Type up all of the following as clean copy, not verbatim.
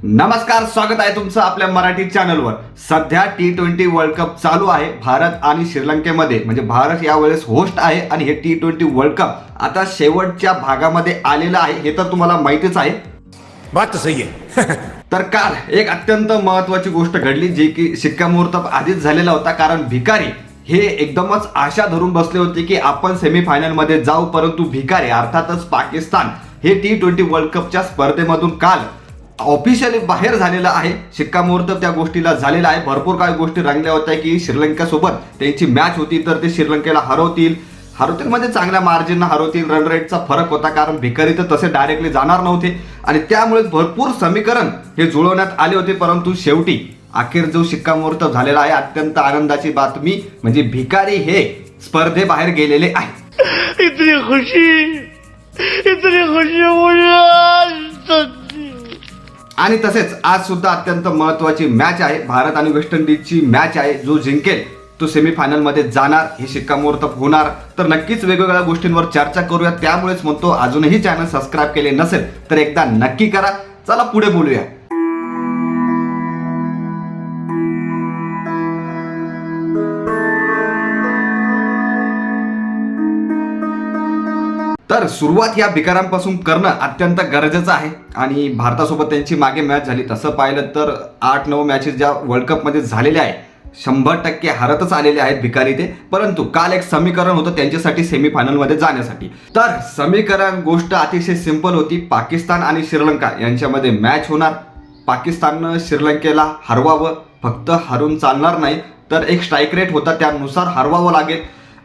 नमस्कार, स्वागत आहे तुमचं आपल्या मराठी चॅनलवर। सध्या T20 वर्ल्ड कप चालू आहे भारत आणि श्रीलंकेमध्ये। म्हणजे भारत यावेळेस होस्ट आहे आणि हे T20 वर्ल्ड कप आता शेवटच्या भागामध्ये आलेलं आहे, हे तर तुम्हाला माहितीच आहे। बात तो सही है। तर काल एक अत्यंत महत्त्वाची गोष्ट घडली, जी की शिक्कामोर्तब आधीच झालेला होता। कारण भिकारी हे एकदमच आशा धरून बसले होते की आपण सेमीफायनल मध्ये जाऊ, परंतु भिकारी अर्थातच पाकिस्तान हे T20 वर्ल्ड कपच्या स्पर्धेमधून काल ऑफिशियली बाहेर झालेला आहे। शिक्कामोर्तब त्या गोष्टीला झालेला आहे। भरपूर काही गोष्टी रंगल्या होत्या की श्रीलंकेसोबत त्यांची मॅच होती तर ते श्रीलंकेला हरवतील म्हणजे चांगल्या मार्जिनने हरवतील। रन रेटचा फरक होता, कारण भिकारी तर तसे डायरेक्टली जाणार नव्हते आणि त्यामुळे भरपूर समीकरण हे जुळवण्यात आले होते। परंतु शेवटी अखेर जो शिक्कामोर्तब झालेला आहे, अत्यंत आनंदाची बातमी म्हणजे भिकारी हे स्पर्धेबाहेर गेलेले आहे। इतनी खुशी मुझे। आणि तसेच आज सुद्धा अत्यंत महत्त्वाची मॅच आहे, भारत आणि वेस्ट इंडिजची मॅच आहे। जो जिंकेल तो सेमीफायनल मध्ये जाणार, हे शिक्कामोर्तब होणार। तर नक्कीच वेगवेगळ्या गोष्टींवर चर्चा करूया। त्यामुळेच म्हणतो, अजूनही चॅनल सबस्क्राईब केले नसेल तर एकदा नक्की करा। चला पुढे बोलूया। तर सुरुवात या भिकारांपासून करणं अत्यंत गरजेचं आहे आणि भारतासोबत त्यांची मागे मॅच झाली। तसं पाहिलं तर 8-9 मॅचेस ज्या वर्ल्ड कपमध्ये झालेल्या आहे 100% हरतच आलेले आहेत भिकारी ते। परंतु काल एक समीकरण होतं त्यांच्यासाठी सेमीफायनलमध्ये जाण्यासाठी। तर समीकरण गोष्ट अतिशय सिंपल होती। पाकिस्तान आणि श्रीलंका यांच्यामध्ये मॅच होणार। पाकिस्ताननं श्रीलंकेला हरवावं, फक्त हरून चालणार नाही, तर एक स्ट्राईक रेट होता त्यानुसार हरवावं लागेल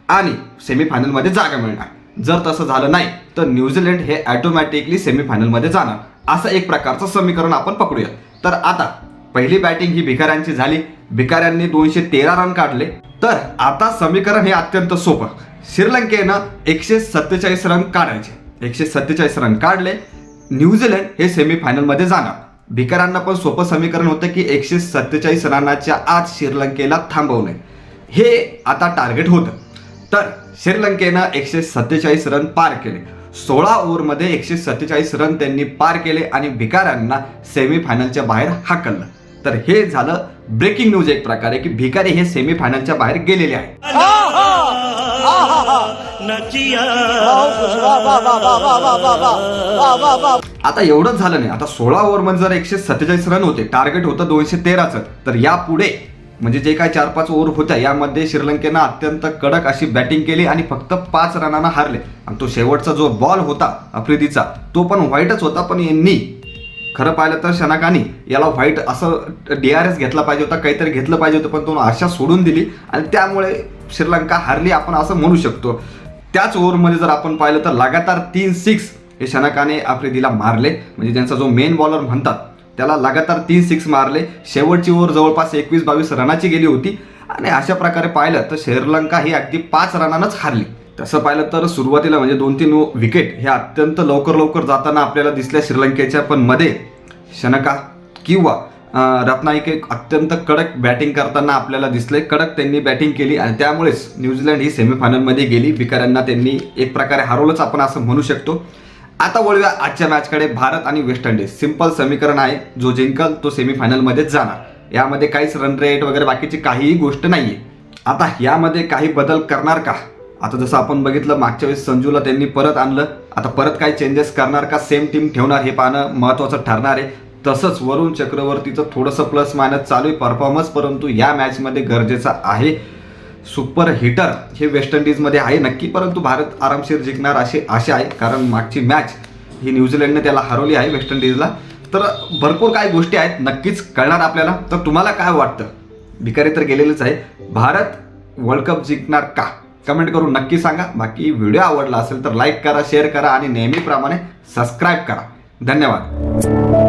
आणि सेमीफायनलमध्ये जागा मिळणार। जर तसं झालं नाही तर न्यूझीलंड हे ऑटोमॅटिकली सेमीफायनलमध्ये जाणार, असं एक प्रकारचं समीकरण आपण पकडूया। तर आता पहिली बॅटिंग ही भिकाऱ्यांची झाली। भिकाऱ्यांनी 213 रन काढले। तर आता समीकरण हे अत्यंत सोपं। श्रीलंकेनं 147 रन काढायचे, 147 रन काढले, न्यूझीलंड हे सेमीफायनलमध्ये जाणार। भिकाऱ्यांना पण सोपं समीकरण होतं की 147 रनाच्या आत श्रीलंकेला थांबवणे, हे आता टार्गेट होतं। तर श्रीलंकेनं 147 रन पार केले। 16 ओव्हरमध्ये 147 रन त्यांनी पार केले आणि भिकाऱ्यांना सेमीफायनलच्या बाहेर हाकललं। तर हे झालं ब्रेकिंग न्यूज एक प्रकारे की भिकारी हे सेमीफायनलच्या बाहेर गेलेले आहेत। आता एवढंच झालं नाही, आता 16 ओव्हरमध्ये जर 147 रन होते, टार्गेट होतं 213चं, तर यापुढे म्हणजे जे काय 4-5 ओव्हर होत्या यामध्ये श्रीलंकेनं अत्यंत कडक अशी बॅटिंग केली आणि फक्त 5 रनांना हारले। आणि तो शेवटचा जो बॉल होता आफ्रिदीचा तो पण व्हाईटच होता, पण यांनी खरं पाहिलं तर शनाकानी याला व्हाईट असं DRS घेतला पाहिजे होता, काहीतरी घेतलं पाहिजे होतं, पण तो आशा सोडून दिली आणि त्यामुळे श्रीलंका हारली आपण असं म्हणू शकतो। त्याच ओव्हरमध्ये जर आपण पाहिलं तर लगातार 3 सिक्स हे शनाकाने आफ्रिदीला मारले। म्हणजे त्यांचा जो मेन बॉलर म्हणतात त्याला लगातार 3 सिक्स मारले। शेवटची ओव्हर जवळपास 21-22 रनाची गेली होती आणि अशा प्रकारे पाहिलं तर श्रीलंका ही अगदी 5 रनानंच हारली। तसं पाहिलं तर सुरुवातीला म्हणजे 2-3 विकेट हे अत्यंत लवकर जाताना आपल्याला दिसल्या श्रीलंकेच्या, पण मध्ये शनका किंवा रत्नायके अत्यंत कडक बॅटिंग करताना आपल्याला दिसले। कडक त्यांनी बॅटिंग केली आणि त्यामुळेच न्यूझीलंड ही सेमीफायनलमध्ये गेली। भिकाऱ्यांना त्यांनी एक प्रकारे हरवलंच आपण असं म्हणू शकतो। आता वळूया आजच्या मॅचकडे। भारत आणि वेस्ट इंडिज सिंपल समीकरण आहे, जो जिंकल तो सेमीफायनलमध्येच जाणार। यामध्ये काहीच रन रेट वगैरे बाकीची काहीही गोष्ट नाहीये। आता यामध्ये काही बदल करणार का? आता जसं आपण बघितलं मागच्या वेळेस संजूला त्यांनी परत आणलं, आता परत काही चेंजेस करणार का, सेम टीम ठेवणार, हे पाहणं महत्त्वाचं ठरणार आहे। तसंच वरुण चक्रवर्तीचं थोडंसं प्लस मायनस चालू आहे परफॉर्मन्स, परंतु या मॅचमध्ये गरजेचा आहे। सुपर हिटर हे वेस्ट इंडिजमध्ये आहे नक्की, परंतु भारत आरामशीर जिंकणार अशी आशा आहे, कारण मागची मॅच ही न्यूझीलंडने त्याला हरवली आहे वेस्ट इंडिजला। तर भरपूर काही गोष्टी आहेत, नक्कीच कळणार आपल्याला। तर तुम्हाला काय वाटतं? भिकारी तर गेलेलेच आहे, भारत वर्ल्ड कप जिंकणार का? कमेंट करून नक्की सांगा। बाकी व्हिडिओ आवडला असेल तर लाईक करा, शेअर करा आणि नेहमीप्रमाणे सबस्क्राईब करा। धन्यवाद।